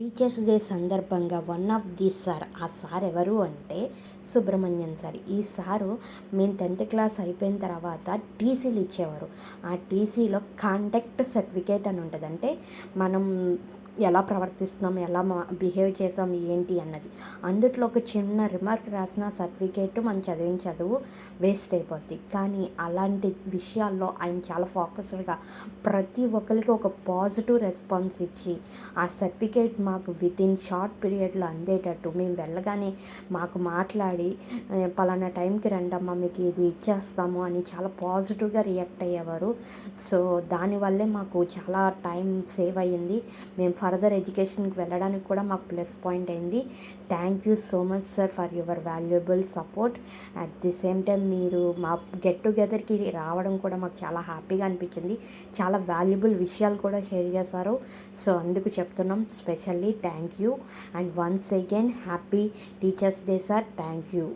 Teachers day సందర్భంగా one of the sir, ఆ sir ఎవరు అంటే సుబ్రహ్మణ్యం సార్. ఈ సారు మేము 10th క్లాస్ అయిపోయిన తర్వాత టీసీలు ఇచ్చేవారు. ఆ టీసీలో కాండక్ట్ సర్టిఫికేట్ అని ఉంటుంది. అంటే మనం ఎలా ప్రవర్తిస్తున్నాం, ఎలా బిహేవ్ చేసాం ఏంటి అన్నది. అందుట్లో ఒక చిన్న రిమార్క్ రాసిన సర్టిఫికేట్ మనం చదివిన చదువు వేస్ట్ అయిపోద్ది. కానీ అలాంటి విషయాల్లో ఆయన చాలా ఫోకస్డ్గా ప్రతి ఒక్కరికి ఒక పాజిటివ్ రెస్పాన్స్ ఇచ్చి ఆ సర్టిఫికేట్ మాకు వితిన్ షార్ట్ పీరియడ్లో అందేటట్టు మేము వెళ్ళగానే మాకు మాట్లాడి పలానా టైంకి రండమ్మా మీకు ఇది ఇచ్చేస్తాము అని చాలా పాజిటివ్గా రియాక్ట్ అయ్యేవారు. సో దానివల్లే మాకు చాలా టైం సేవ్ అయ్యింది. మేము ఫర్దర్ ఎడ్యుకేషన్కి వెళ్ళడానికి కూడా మాకు ప్లస్ పాయింట్ అయింది. Thank you so much sir for your valuable support. At the same time మీరు మా గెట్ టుగెదర్కి రావడం కూడా మాకు చాలా హ్యాపీగా అనిపించింది. చాలా వాల్యుబుల్ విషయాలు కూడా షేర్ చేశారు. సో అందుకు చెప్తున్నాం specially thank you. And once again happy teachers day sir. Thank you.